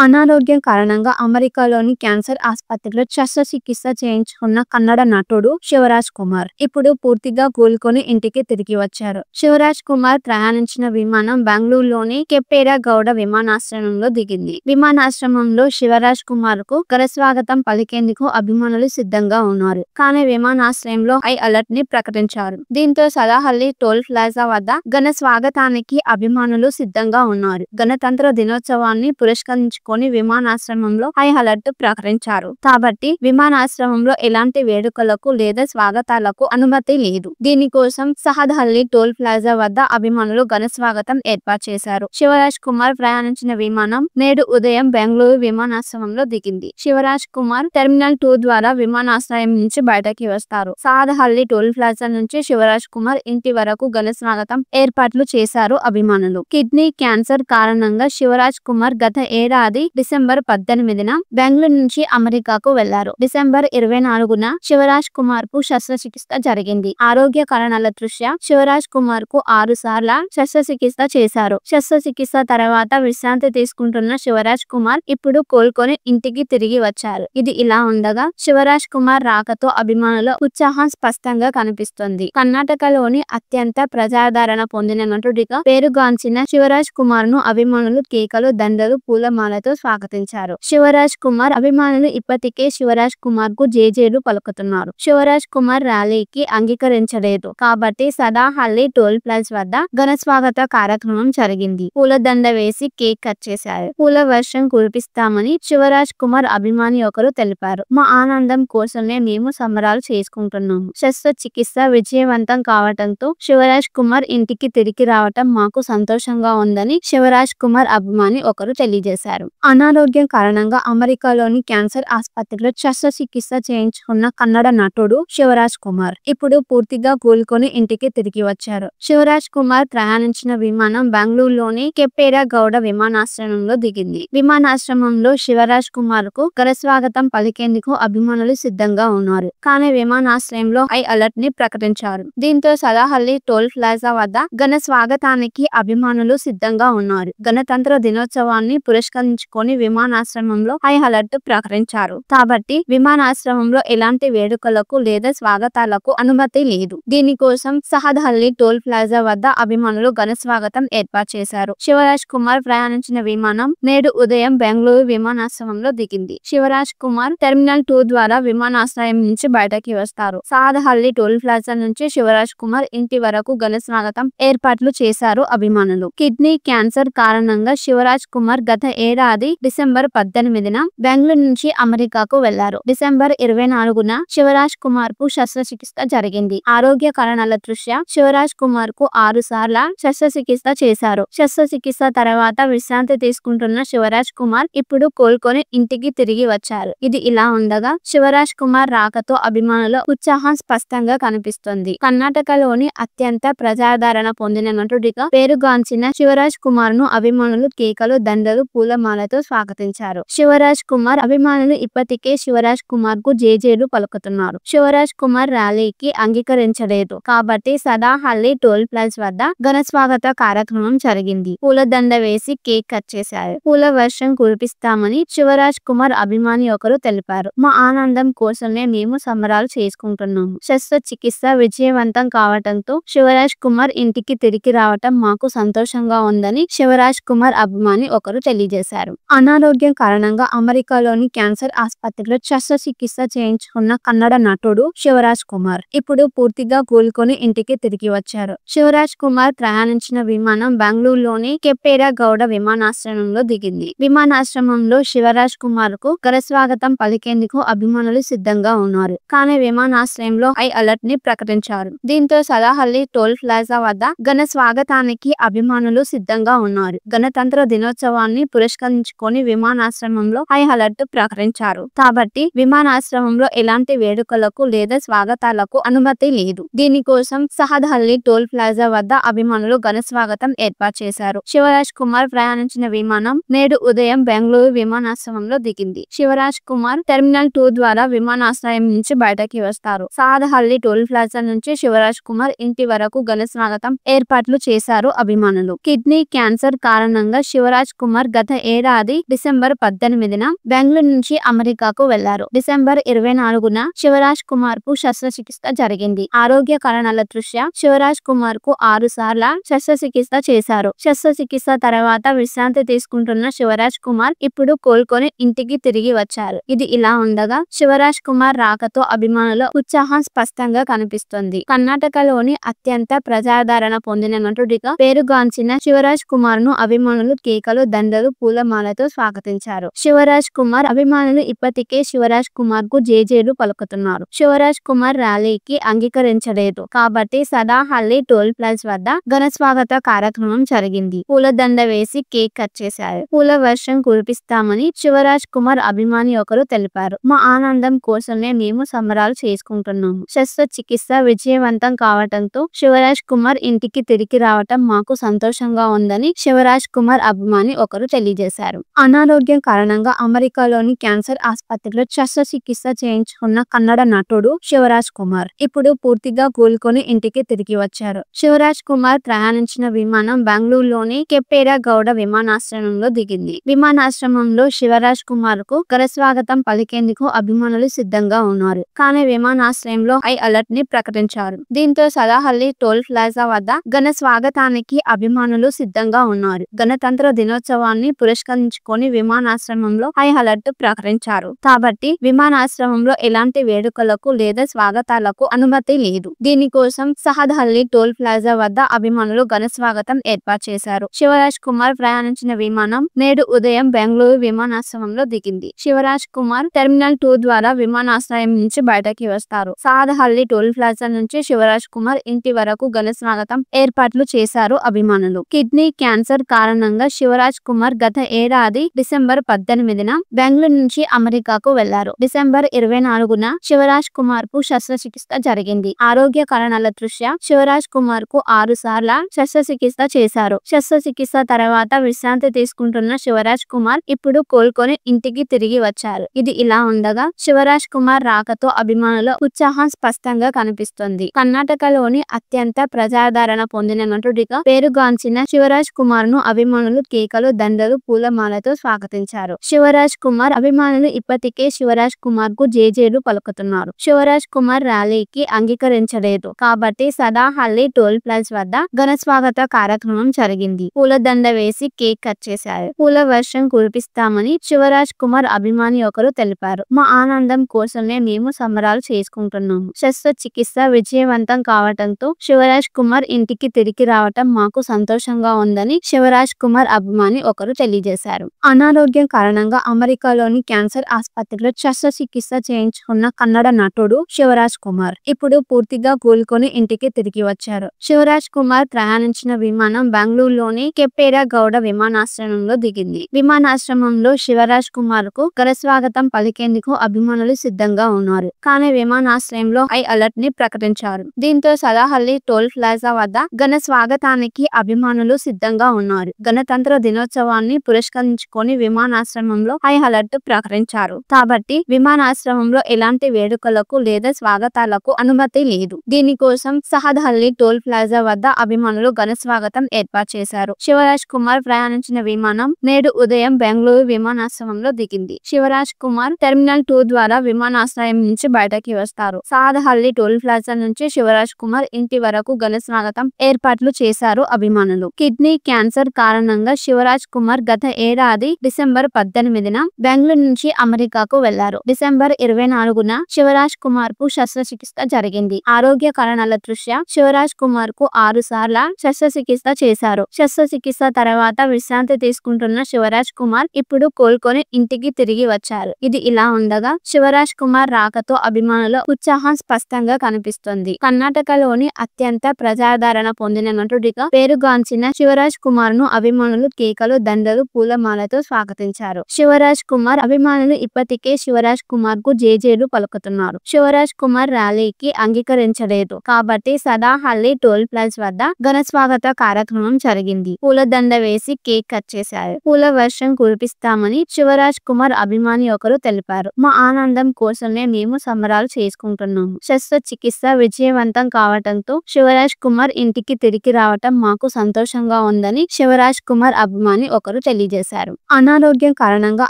అనారోగ్యం కారణంగా అమెరికాలోని క్యాన్సర్ ఆసుపత్రిలో శస్త్రచికిత్స చేయించుకున్న కన్నడ నటుడు శివరాజ్ కుమార్ ఇప్పుడు పూర్తిగా కోలుకొని ఇంటికి తిరిగి వచ్చారు. శివరాజ్ కుమార్ ప్రయాణించిన విమానం బెంగళూరులోని కెంపెరా గౌడ విమానాశ్రయంలో దిగింది. విమానాశ్రయంలో శివరాజ్ కుమార్ కు ఘనస్వాగతం పలికేందుకు అభిమానులు సిద్ధంగా ఉన్నారు. కానీ విమానాశ్రయంలో హై అలర్ట్ ని ప్రకటించారు. దీంతో సదాహల్లి టోల్ ప్లాజా వద్ద ఘన స్వాగతానికి అభిమానులు సిద్ధంగా ఉన్నారు. గణతంత్ర దినోత్సవాన్ని పురస్కరించుకొని విమానాశ్రయంలో హై అలర్ట్ ప్రకటించారు. కాబట్టి విమానాశ్రయంలో ఎలాంటి వేడుకలకు లేదా స్వాగతాలకు అనుమతి లేదు. దీనికోసం సహదహల్లి టోల్ ప్లాజా వద్ద అభిమానులు ఘన స్వాగతం ఏర్పాటు చేశారు. శివరాజ్ కుమార్ ప్రయాణించిన విమానం నేడు ఉదయం బెంగళూరు విమానాశ్రయంలో దిగింది. శివరాజ్ కుమార్ టెర్మినల్ 2 ద్వారా విమానాశ్రయం నుంచి బయటకి వస్తారు. సహదహల్లి టోల్ ప్లాజా నుంచి శివరాజ్ కుమార్ ఇంటి వరకు ఘన స్వాగతం ఏర్పాట్లు చేశారు అభిమానులు. కిడ్నీ క్యాన్సర్ కారణంగా శివరాజ్ కుమార్ గత ఏడాది డిసెంబర్ 18న బెంగళూరు నుంచి అమెరికాకు వెళ్లారు. డిసెంబర్ 24న శివరాజ్ కుమార్ కు శస్త్రచికిత్స జరిగింది. ఆరోగ్య కారణాల దృష్ట్యా శివరాజ్ కుమార్ కు 6 సార్ల శస్త్రచికిత్స చేశారు. శస్త్రచికిత్స తర్వాత విశ్రాంతి తీసుకుంటున్న శివరాజ్ కుమార్ ఇప్పుడు కోలుకొని ఇంటికి తిరిగి వచ్చారు. ఇది ఇలా ఉండగా శివరాజ్ కుమార్ రాకతో అభిమానుల ఉత్సాహం స్పష్టంగా కనిపిస్తుంది. కర్ణాటకలోని అత్యంత ప్రజాదరణ పొందిన నటుడిగా పేరుగాంచిన శివరాజ్ కుమార్ ను అభిమానులు కేకలు, దండలు, పూలమాలతో స్వాగతించారు. శివరాజ్ కుమార్ అభిమానులు ఇప్పటికే శివరాజ్ కుమార్ కు జేజేలు పలుకుతున్నారు. శివరాజ్ కుమార్ ర్యాలీకి అంగీకరించలేదు కాబట్టి సదాహల్లి టోల్ ప్లాజా వద్ద ఘన స్వాగత కార్యక్రమం జరిగింది. పూలదండ వేసి కేక్ కట్ చేశారు. పూల వర్షం కురిపిస్తామని శివరాజ్ కుమార్ అభిమాని ఒకరు తెలిపారు. మా ఆనందం కోసమే మేము సంబరాలు చేసుకుంటున్నాము. శస్త్రచికిత్స విజయవంతం కావడంతో శివరాజ్ కుమార్ ఇంటికి తిరిగి రావటం మాకు సంతోషంగా ఉందని శివరాజ్ కుమార్ అభిమాని ఒకరు తెలియజేశారు. అనారోగ్యం కారణంగా అమెరికాలోని క్యాన్సర్ ఆసుపత్రిలో శస్త్రచికిత్స చేయించుకున్న కన్నడ నటుడు శివరాజ్ కుమార్ ఇప్పుడు పూర్తిగా కోలుకొని ఇంటికి తిరిగి వచ్చారు. శివరాజ్ కుమార్ ప్రయాణించిన విమానం బెంగళూరులోని కెంపెరా గౌడ విమానాశ్రయంలో దిగింది. విమానాశ్రయంలో శివరాజ్ కుమార్ కు ఘనస్వాగతం పలికేందుకు అభిమానులు సిద్ధంగా ఉన్నారు. కానీ విమానాశ్రయంలో హై అలర్ట్ ని ప్రకటించారు. దీంతో సదాహల్లి టోల్ ప్లాజా వద్ద ఘన స్వాగతానికి అభిమానులు సిద్ధంగా ఉన్నారు. గణతంత్ర దినోత్సవాన్ని పురస్కరించుకొని విమానాశ్రయంలో హై అలర్ట్ ప్రకటించారు. కాబట్టి విమానాశ్రయంలో ఎలాంటి వేడుకలకు లేదా స్వాగతాలకు అనుమతి లేదు. దీనికోసం సహదహల్లి టోల్ ప్లాజా వద్ద అభిమానులు ఘన స్వాగతం ఏర్పాటు చేశారు. శివరాజ్ కుమార్ ప్రయాణించిన విమానం నేడు ఉదయం బెంగళూరు విమానాశ్రయంలో దిగింది. శివరాజ్ కుమార్ టెర్మినల్ 2 ద్వారా విమానాశ్రయం నుంచి బయటకి వస్తారు. సహదహల్లి టోల్ ప్లాజా నుంచి శివరాజ్ కుమార్ ఇంటి వరకు ఘన స్వాగతం ఏర్పాట్లు చేశారు అభిమానులు. కిడ్నీ క్యాన్సర్ కారణంగా శివరాజ్ కుమార్ గత ఏడాది డిసెంబర్ 18న బెంగళూరు నుంచి అమెరికాకు వెళ్లారు. డిసెంబర్ 24న శివరాజ్ కుమార్ కు శస్త్రచికిత్స జరిగింది. ఆరోగ్య కారణాల దృష్ట్యా శివరాజ్ కుమార్ కు 6 సార్ల శస్త్రచికిత్స చేశారు. శస్త్రచికిత్స తర్వాత విశ్రాంతి తీసుకుంటున్న శివరాజ్ కుమార్ ఇప్పుడు కోలుకొని ఇంటికి తిరిగి వచ్చారు. ఇది ఇలా ఉండగా శివరాజ్ కుమార్ రాకతో అభిమానుల ఉత్సాహం స్పష్టంగా కనిపిస్తుంది. కర్ణాటకలోని అత్యంత ప్రజాదరణ పొందిన నటుడిగా పేరుగాంచిన శివరాజ్ కుమార్ ను అభిమానులు కేకలు, దండలు, పూలమాలతో స్వాగతించారు. శివరాజ్ కుమార్ అభిమానులు ఇప్పటికే శివరాజ్ కుమార్ కు జేజేలు పలుకుతున్నారు. శివరాజ్ కుమార్ ర్యాలీకి అంగీకరించలేదు కాబట్టి సదాహల్లి టోల్ ప్లాజా వద్ద ఘన స్వాగత కార్యక్రమం జరిగింది. పూలదండ వేసి కేక్ కట్ చేశారు. పూల వర్షం కురిపిస్తామని శివరాజ్ కుమార్ అభిమాని ఒకరు తెలిపారు. మా ఆనందం కోసమే మేము సంబరాలు చేసుకుంటున్నాము. శస్త్రచికిత్స విజయవంతం కావడంతో శివరాజ్ కుమార్ ఇంటికి తిరిగి రావటం మాకు సంతోషంగా ఉందని శివరాజ్ కుమార్ అభిమాని ఒకరు తెలియజేశారు. అనారోగ్యం కారణంగా అమెరికాలోని క్యాన్సర్ ఆసుపత్రిలో శస్త్రచికిత్స చేయించుకున్న కన్నడ నటుడు శివరాజ్ కుమార్ ఇప్పుడు పూర్తిగా కోలుకొని ఇంటికి తిరిగి వచ్చారు. శివరాజ్ కుమార్ ప్రయాణించిన విమానం బెంగళూరులోని కెంపెరా గౌడ విమానాశ్రయంలో దిగింది. విమానాశ్రయంలో శివరాజ్ కుమార్ కు ఘనస్వాగతం పలికేందుకు అభిమానులు సిద్ధంగా ఉన్నారు. కానీ విమానాశ్రయంలో హై అలర్ట్ ని ప్రకటించారు. దీంతో సదాహల్లి టోల్ ప్లాజా వద్ద ఘన స్వాగతానికి అభిమానులు సిద్ధంగా ఉన్నారు. గణతంత్ర దినోత్సవాన్ని పురస్కరించుకొని విమానాశ్రయంలో హై అలర్ట్ ప్రకటించారు. కాబట్టి విమానాశ్రయంలో ఎలాంటి వేడుకలకు లేదా స్వాగతాలకు అనుమతి లేదు. దీనికోసం సహదహల్లి టోల్ ప్లాజా వద్ద అభిమానులు ఘన స్వాగతం ఏర్పాటు చేశారు. శివరాజ్ కుమార్ ప్రయాణించిన విమానం నేడు ఉదయం బెంగళూరు విమానాశ్రయంలో దిగింది. శివరాజ్ కుమార్ టెర్మినల్ 2 ద్వారా విమానాశ్రయం నుంచి బయటకి వస్తారు. సహదహల్లి టోల్ ప్లాజా నుంచి శివరాజ్ కుమార్ ఇంటి వరకు ఘన స్వాగతం ఏర్పాట్లు చేశారు అభిమానులు. కిడ్నీ క్యాన్సర్ కారణంగా శివరాజ్ కుమార్ గత ఏడాది ఏడాది డిసెంబర్ 18న బెంగళూరు నుంచి అమెరికాకు వెళ్లారు. డిసెంబర్ 24న శివరాజ్ కుమార్ కు శస్త్రచికిత్స జరిగింది. ఆరోగ్య కారణాల దృష్ట్యా శివరాజ్ కుమార్ కు 6 సార్లు శస్త్రచికిత్స చేశారు. శస్త్రచికిత్స తర్వాత విశ్రాంతి తీసుకుంటున్న శివరాజ్ కుమార్ ఇప్పుడు కోలుకొని ఇంటికి తిరిగి వచ్చారు. ఇది ఇలా ఉండగా శివరాజ్ కుమార్ రాకతో అభిమానుల ఉత్సాహం స్పష్టంగా కనిపిస్తుంది. కర్ణాటకలోని అత్యంత ప్రజాదరణ పొందిన నటుడిగా పేరుగాంచిన శివరాజ్ కుమార్ ను అభిమానులు కేకలు, దండలు, పూలమాలతో స్వాగతించారు. శివరాజ్ కుమార్ అభిమానులు ఇప్పటికే శివరాజ్ కుమార్ కు జేజేలు పలుకుతున్నారు. శివరాజ్ కుమార్ ర్యాలీకి అంగీకరించలేదు కాబట్టి సదాహల్లి టోల్ ప్లాజా వద్ద ఘన స్వాగత కార్యక్రమం జరిగింది. పూలదండ వేసి కేక్ కట్ చేశారు. పూల వర్షం కురిపిస్తామని శివరాజ్ కుమార్ అభిమాని ఒకరు తెలిపారు. మా ఆనందం కోసమే మేము సంబరాలు చేసుకుంటున్నాము. శస్త్రచికిత్స విజయవంతం కావడంతో శివరాజ్ కుమార్ ఇంటికి తిరిగి రావటం మాకు సంతోషంగా ఉందని శివరాజ్ కుమార్ అభిమాని ఒకరు తెలియజేశారు. అనారోగ్యం కారణంగా అమెరికాలోని క్యాన్సర్ ఆసుపత్రిలో శస్త్రచికిత్స చేయించుకున్న కన్నడ నటుడు శివరాజ్ కుమార్ ఇప్పుడు పూర్తిగా కోలుకొని ఇంటికి తిరిగి వచ్చారు. శివరాజ్ కుమార్ ప్రయాణించిన విమానం బెంగళూరులోని కెంపెగౌడ విమానాశ్రయంలో దిగింది. విమానాశ్రయంలో శివరాజ్ కుమార్ కు ఘనస్వాగతం పలికేందుకు అభిమానులు సిద్ధంగా ఉన్నారు. కానీ విమానాశ్రయంలో హై అలర్ట్ ని ప్రకటించారు. దీంతో సదాహల్లి టోల్ ప్లాజా వద్ద ఘన స్వాగతానికి అభిమానులు సిద్ధంగా ఉన్నారు. గణతంత్ర దినోత్సవాన్ని పురస్కరించుకొని విమానాశ్రయంలో హై అలర్ట్ ప్రకటించారు. కాబట్టి విమానాశ్రయంలో ఎలాంటి వేడుకలకు లేదా స్వాగతాలకు అనుమతి లేదు. దీనికోసం సహదహల్లి టోల్ ప్లాజా వద్ద అభిమానులు ఘన స్వాగతం ఏర్పాటు చేశారు. శివరాజ్ కుమార్ ప్రయాణించిన విమానం నేడు ఉదయం బెంగళూరు విమానాశ్రయంలో దిగింది. శివరాజ్ కుమార్ టెర్మినల్ 2 ద్వారా విమానాశ్రయం నుంచి బయటకి వస్తారు. సహదహల్లి టోల్ ప్లాజా నుంచి శివరాజ్ కుమార్ ఇంటి వరకు ఘన స్వాగతం ఏర్పాట్లు చేశారు అభిమానులు. కిడ్నీ క్యాన్సర్ కారణంగా శివరాజ్ కుమార్ గత ఏడాది డిసెంబర్ 18న బెంగళూరు నుంచి అమెరికాకు వెళ్లారు. డిసెంబర్ 24న శివరాజ్ కుమార్ కు శస్త్రచికిత్స జరిగింది. ఆరోగ్య కారణాల దృష్ట్యా శివరాజ్ కుమార్ కు 6 సార్లు శస్త్రచికిత్స చేశారు. శస్త్రచికిత్స తర్వాత విశ్రాంతి తీసుకుంటున్న శివరాజ్ కుమార్ ఇప్పుడు కోలుకొని ఇంటికి తిరిగి వచ్చారు. ఇది ఇలా ఉండగా శివరాజ్ కుమార్ రాకతో అభిమానుల ఉత్సాహం స్పష్టంగా కనిపిస్తుంది. కర్ణాటకలోని అత్యంత ప్రజాదరణ పొందిన నటుడిగా పేరుగాంచిన శివరాజ్ కుమార్ ను అభిమానులు కేకలు, దండలు, పూలమాలతో స్వాగతించారు. శివరాజ్ కుమార్ అభిమానులు ఇప్పటికే శివరాజ్ కుమార్ కు జేజేలు పలుకుతున్నారు. శివరాజ్ కుమార్ ర్యాలీకి అంగీకరించలేదు కాబట్టి సదాహల్లి టోల్ ప్లాజా వద్ద ఘన స్వాగత కార్యక్రమం జరిగింది. పూలదండ వేసి కేక్ కట్ చేశారు. పూల వర్షం కురిపిస్తామని శివరాజ్ కుమార్ అభిమాని ఒకరు తెలిపారు. మా ఆనందం కోసమే మేము సంబరాలు చేసుకుంటున్నాము. శస్త్రచికిత్స విజయవంతం కావడంతో శివరాజ్ కుమార్ ఇంటికి తిరిగి రావటం మాకు సంతోషంగా ఉందని శివరాజ్ కుమార్ అభిమాని ఒకరు తెలియజేశారు. అనారోగ్యం కారణంగా అమెరికాలోని క్యాన్సర్ ఆసుపత్రిలో శస్త్రచికిత్స చేయించుకున్న కన్నడ నటుడు శివరాజ్ కుమార్ ఇప్పుడు పూర్తిగా కోలుకొని ఇంటికి తిరిగి వచ్చారు. శివరాజ్ కుమార్ ప్రయాణించిన విమానం బెంగళూరులోని కెంపెగౌడ విమానాశ్రయంలో దిగింది. విమానాశ్రయంలో శివరాజ్ కుమార్ కు ఘనస్వాగతం పలికేందుకు అభిమానులు సిద్ధంగా ఉన్నారు. కానీ విమానాశ్రయంలో హై అలర్ట్ ని ప్రకటించారు. దీంతో సదాహల్లి టోల్ ప్లాజా వద్ద ఘన స్వాగతానికి అభిమానులు సిద్ధంగా ఉన్నారు. గణతంత్ర దినోత్సవాన్ని పురస్కరించుకొని విమానాశ్రయంలో హై అలర్ట్ ప్రకటించారు. కాబట్టి విమానాశ్రయంలో ఎలాంటి వేడుకలకు లేదా స్వాగతాలకు అనుమతి లేదు. దీనికోసం సహదహల్లి టోల్ ప్లాజా వద్ద అభిమానులు ఘన స్వాగతం ఏర్పాటు చేశారు. శివరాజ్ కుమార్ ప్రయాణించిన విమానం నేడు ఉదయం బెంగళూరు విమానాశ్రయంలో దిగింది. శివరాజ్ కుమార్ టెర్మినల్ 2 ద్వారా విమానాశ్రయం నుంచి బయటకి వస్తారు. సహదహల్లి టోల్ ప్లాజా నుంచి శివరాజ్ కుమార్ ఇంటి వరకు ఘన స్వాగతం ఏర్పాట్లు చేశారు అభిమానులు. కిడ్నీ క్యాన్సర్ కారణంగా శివరాజ్ కుమార్ గత ఏడాది డిసెంబర్ 18న బెంగళూరు నుంచి అమెరికాకు వెళ్లారు. డిసెంబర్ 24న శివరాజ్ కుమార్ కు శస్త్రచికిత్స జరిగింది. ఆరోగ్య కారణాల దృష్ట్యా శివరాజ్ కుమార్ కు 6 సార్లు శస్త్రచికిత్స చేశారు. శస్త్రచికిత్స తర్వాత విశ్రాంతి తీసుకుంటున్న శివరాజ్ కుమార్ ఇప్పుడు కోలుకొని ఇంటికి తిరిగి వచ్చారు. ఇది ఇలా ఉండగా శివరాజ్ కుమార్ రాకతో అభిమానుల ఉత్సాహం స్పష్టంగా కనిపిస్తుంది. కర్ణాటకలోని అత్యంత ప్రజాదరణ పొందిన నటుడిగా పేరుగాంచిన శివరాజ్ కుమార్ ను అభిమానులు కేకలు, దండలు, పూలమాలతో స్వాగతించారు. శివరాజ్ కుమార్ అభిమానులు ఇప్పటికే శివరాజ్ కుమార్ కు జేజేలు పలుకుతున్నారు. శివరాజ్ కుమార్ ర్యాలీకి అంగీకరించలేదు కాబట్టి సదాహల్లి టోల్ ప్లాజా వద్ద ఘన స్వాగత కార్యక్రమం జరిగింది. పూలదండ వేసి కేక్ కట్ చేశారు. పూల వర్షం కురిపిస్తామని శివరాజ్ కుమార్ అభిమాని ఒకరు తెలిపారు. మా ఆనందం కోసమే మేము సంబరాలు చేసుకుంటున్నాము. శస్త్రచికిత్స విజయవంతం కావడంతో శివరాజ్ కుమార్ ఇంటికి తిరిగి రావటం మాకు సంతోషంగా ఉందని శివరాజ్ కుమార్ అభిమాని ఒకరు తెలియజేశారు. చేశారు. అనారోగ్యం కారణంగా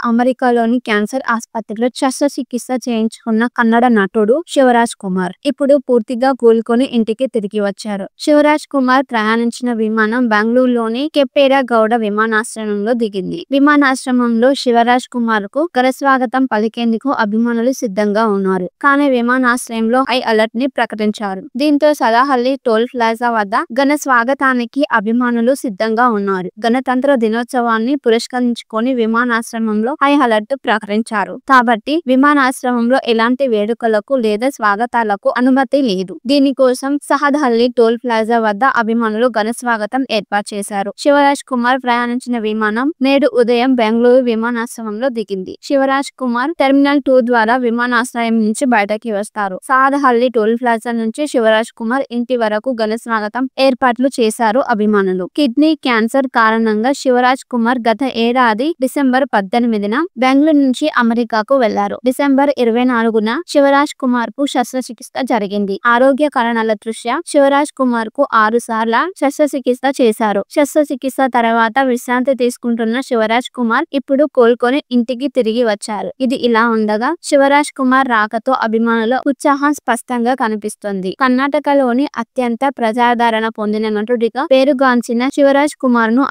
అమెరికాలోని క్యాన్సర్ ఆసుపత్రిలో శస్త్రచికిత్స చేయించుకున్న కన్నడ నటుడు శివరాజ్ కుమార్ ఇప్పుడు పూర్తిగా కోలుకొని ఇంటికి తిరిగి వచ్చారు. శివరాజ్ కుమార్ ప్రయాణించిన విమానం బెంగళూరులోని కెంపేరా గౌడ విమానాశ్రయంలో దిగింది. విమానాశ్రయంలో శివరాజ్ కుమార్ కు ఘనస్వాగతం పలికేందుకు అభిమానులు సిద్ధంగా ఉన్నారు. కానీ విమానాశ్రయంలో హై అలర్ట్ ని ప్రకటించారు. దీంతో సలాహల్లి టోల్ ప్లాజా వద్ద ఘన స్వాగతానికి అభిమానులు సిద్ధంగా ఉన్నారు. గణతంత్ర దినోత్సవాన్ని పురస్కరించుకొని విమానాశ్రయంలో హై అలర్ట్ ప్రకటించారు. కాబట్టి విమానాశ్రయంలో ఎలాంటి వేడుకలకు లేదా స్వాగతాలకు అనుమతి లేదు. దీనికోసం సహదహల్లి టోల్ ప్లాజా వద్ద అభిమానులు ఘన స్వాగతం ఏర్పాటు చేశారు. శివరాజ్ కుమార్ ప్రయాణించిన విమానం నేడు ఉదయం బెంగళూరు విమానాశ్రయంలో దిగింది. శివరాజ్ కుమార్ టెర్మినల్ 2 ద్వారా విమానాశ్రయం నుంచి బయటకి వస్తారు. సహదహల్లి టోల్ ప్లాజా నుంచి శివరాజ్ కుమార్ ఇంటి వరకు ఘన స్వాగతం ఏర్పాట్లు చేశారు అభిమానులు. కిడ్నీ క్యాన్సర్ కారణంగా శివరాజ్ కుమార్ గత ఏడాది డిసెంబర్ 18న బెంగళూరు నుంచి అమెరికాకు వెళ్లారు. డిసెంబర్ 24న శివరాజ్ కుమార్ కు శస్త్రచికిత్స జరిగింది. ఆరోగ్య కారణాల దృష్ట్యా శివరాజ్ కుమార్ కు 6 సార్లు శస్త్రచికిత్స చేశారు. శస్త్రచికిత్స తర్వాత విశ్రాంతి తీసుకుంటున్న శివరాజ్ కుమార్ ఇప్పుడు కోలుకొని ఇంటికి తిరిగి వచ్చారు. ఇది ఇలా ఉండగా శివరాజ్ కుమార్ రాకతో అభిమానుల ఉత్సాహం స్పష్టంగా కనిపిస్తుంది. కర్ణాటకలోని అత్యంత ప్రజాదరణ పొందిన నటుడిగా పేరుగాంచిన శివరాజ్ కుమార్ ను